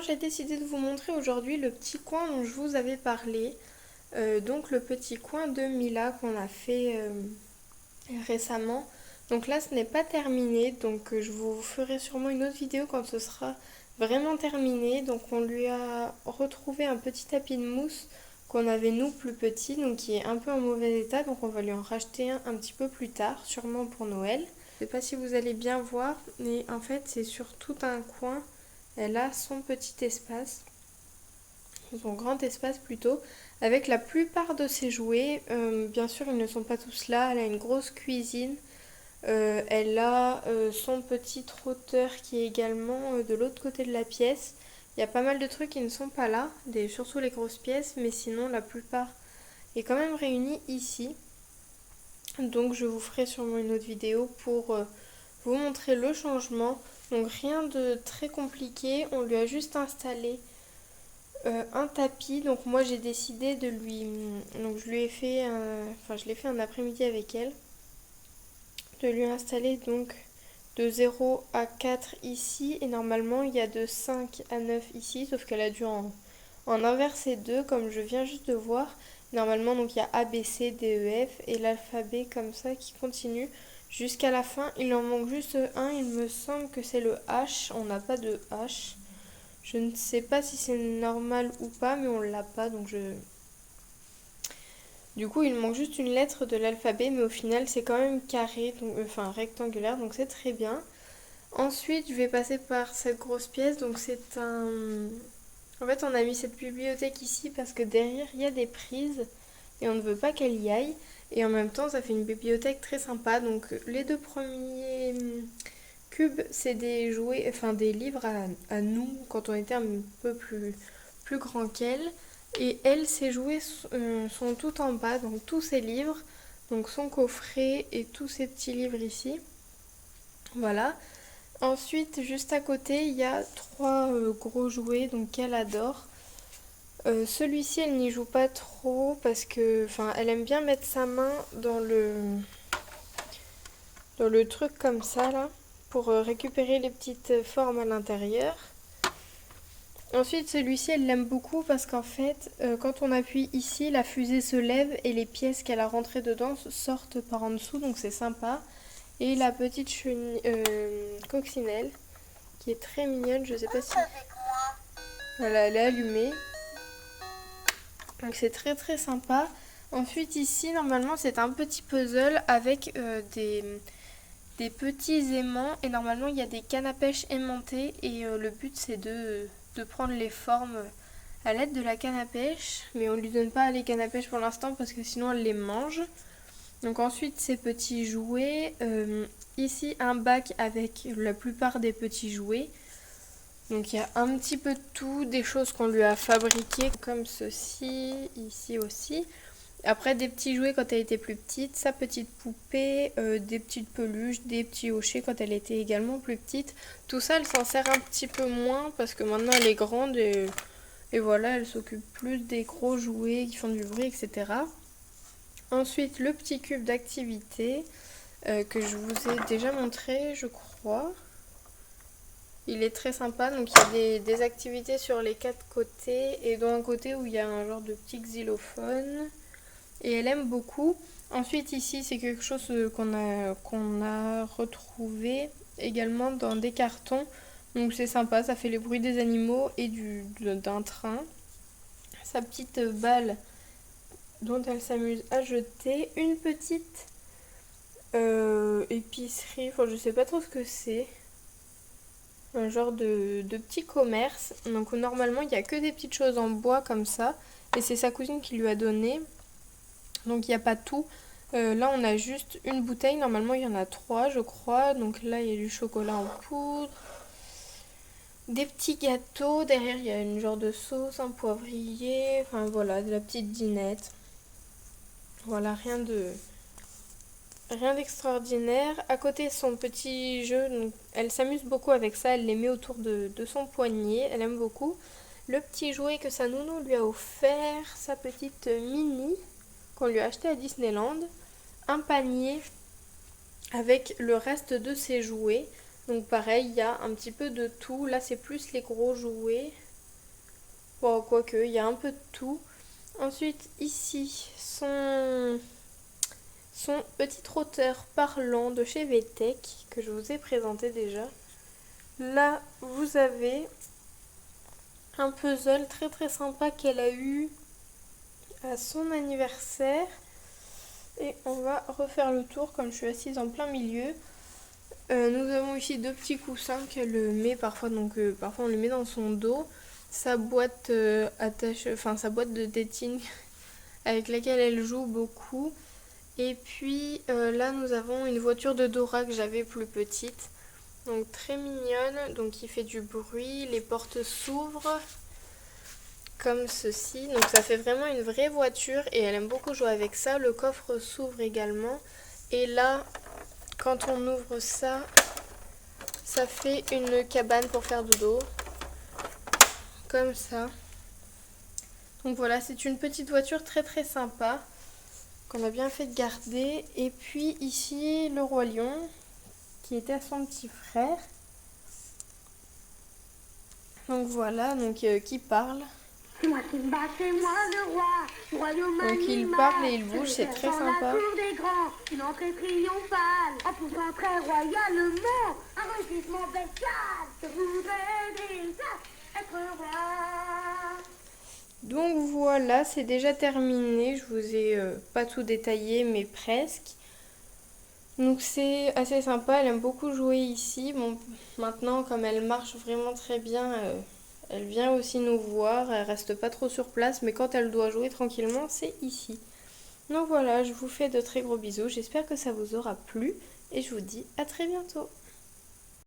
Alors j'ai décidé de vous montrer aujourd'hui le petit coin dont je vous avais parlé. Donc le petit coin de Mila qu'on a fait récemment. Donc là ce n'est pas terminé, donc je vous ferai sûrement une autre vidéo quand ce sera vraiment terminé. Donc on lui a retrouvé un petit tapis de mousse qu'on avait nous plus petit, donc qui est un peu en mauvais état, donc on va lui en racheter un petit peu plus tard, sûrement pour Noël. Je ne sais pas si vous allez bien voir, mais en fait c'est sur tout un coin. Elle a son petit espace, son grand espace plutôt, avec la plupart de ses jouets. Bien sûr, ils ne sont pas tous là. Elle a une grosse cuisine. Elle a son petit trotteur qui est également de l'autre côté de la pièce. Il y a pas mal de trucs qui ne sont pas là, surtout les grosses pièces, mais sinon la plupart est quand même réunie ici. Donc je vous ferai sûrement une autre vidéo pour vous montrer le changement. Donc rien de très compliqué, on lui a juste installé un tapis. Donc moi j'ai décidé de lui... Donc je lui ai fait je l'ai fait un après-midi avec elle. De lui installer donc de 0 à 4 ici. Et normalement il y a de 5 à 9 ici. Sauf qu'elle a dû en inverser deux comme je viens juste de voir. Normalement donc il y a A, B, C, D, E, F et l'alphabet comme ça qui continue jusqu'à la fin. Il en manque juste un, il me semble que c'est le H. On n'a pas de H. Je ne sais pas si c'est normal ou pas, mais on l'a pas, donc je... Du coup, il manque juste une lettre de l'alphabet, mais au final, c'est quand même carré, donc, enfin rectangulaire, donc c'est très bien. Ensuite, je vais passer par cette grosse pièce, donc c'est un... En fait, on a mis cette bibliothèque ici parce que derrière, il y a des prises et on ne veut pas qu'elle y aille. Et en même temps, ça fait une bibliothèque très sympa. Donc, les deux premiers cubes, c'est des jouets, enfin des livres à nous quand on était un peu plus grand qu'elle. Et elle, ses jouets sont tout en bas, donc tous ses livres, donc son coffret et tous ces petits livres ici. Voilà. Ensuite, juste à côté, il y a trois gros jouets donc qu'elle adore. Celui-ci, elle n'y joue pas trop parce que, enfin, elle aime bien mettre sa main dans le truc comme ça là pour récupérer les petites formes à l'intérieur. Ensuite, celui-ci, elle l'aime beaucoup parce qu'en fait, quand on appuie ici, la fusée se lève et les pièces qu'elle a rentrées dedans sortent par en dessous, donc c'est sympa. Et la petite coccinelle, qui est très mignonne, je sais pas si... Voilà, elle est allumée. Donc c'est très très sympa. Ensuite, ici, normalement, c'est un petit puzzle avec des petits aimants. Et normalement, il y a des cannes à pêche aimantées. Et le but, c'est de prendre les formes à l'aide de la canne à pêche. Mais on ne lui donne pas les cannes à pêche pour l'instant parce que sinon, elle les mange. Donc ensuite, ces petits jouets. Ici, un bac avec la plupart des petits jouets. Donc il y a un petit peu de tout, des choses qu'on lui a fabriquées comme ceci, ici aussi. Après des petits jouets quand elle était plus petite, sa petite poupée, des petites peluches, des petits hochets quand elle était également plus petite. Tout ça, elle s'en sert un petit peu moins parce que maintenant elle est grande et voilà, elle s'occupe plus des gros jouets qui font du bruit, etc. Ensuite, le petit cube d'activité que je vous ai déjà montré, je crois. Il est très sympa, donc il y a des activités sur les quatre côtés et dans un côté où il y a un genre de petit xylophone et elle aime beaucoup. Ensuite ici c'est quelque chose qu'on a retrouvé également dans des cartons, donc c'est sympa, ça fait les bruits des animaux et d'un train. Sa petite balle dont elle s'amuse à jeter, une petite épicerie, enfin je sais pas trop ce que c'est. Un genre de petit commerce. Donc normalement il n'y a que des petites choses en bois comme ça. Et c'est sa cousine qui lui a donné. Donc il n'y a pas tout. Là on a juste une bouteille. Normalement il y en a trois je crois. Donc là il y a du chocolat en poudre. Des petits gâteaux. Derrière il y a une genre de sauce, un poivrier. Enfin voilà, de la petite dinette. Voilà, rien d'extraordinaire. À côté, son petit jeu, donc, elle s'amuse beaucoup avec ça. Elle les met autour de son poignet. Elle aime beaucoup. Le petit jouet que sa nounou lui a offert, sa petite Mini, qu'on lui a acheté à Disneyland. Un panier avec le reste de ses jouets. Donc pareil, il y a un petit peu de tout. Là, c'est plus les gros jouets. Bon, quoique, il y a un peu de tout. Ensuite, ici, son petit trotteur parlant de chez VTech, que je vous ai présenté déjà. Là, vous avez un puzzle très très sympa qu'elle a eu à son anniversaire. Et on va refaire le tour comme je suis assise en plein milieu. Nous avons ici deux petits coussins qu'elle met parfois, donc parfois on les met dans son dos. Sa boîte sa boîte de tétine avec laquelle elle joue beaucoup. Et puis là nous avons une voiture de Dora que j'avais plus petite. Donc très mignonne, donc il fait du bruit, les portes s'ouvrent comme ceci. Donc ça fait vraiment une vraie voiture et elle aime beaucoup jouer avec ça. Le coffre s'ouvre également. Et là, quand on ouvre ça, ça fait une cabane pour faire dodo. Comme ça. Donc voilà, c'est une petite voiture très très sympa qu'on a bien fait de garder. Et puis ici, le roi lion qui était à son petit frère. Donc voilà, donc qui parle. C'est moi qui me bats, c'est moi le roi, royaume donc animal. il parle et il bouge, c'est très sympa. La cour des grands, une entrée triomphale, en poussant très royalement, un rugissement bestial. Je voudrais déjà être roi. Donc voilà, c'est déjà terminé. Je vous ai pas tout détaillé, mais presque. Donc c'est assez sympa, elle aime beaucoup jouer ici. Bon, maintenant, comme elle marche vraiment très bien, elle vient aussi nous voir. Elle reste pas trop sur place, mais quand elle doit jouer tranquillement, c'est ici. Donc voilà, je vous fais de très gros bisous. J'espère que ça vous aura plu et je vous dis à très bientôt.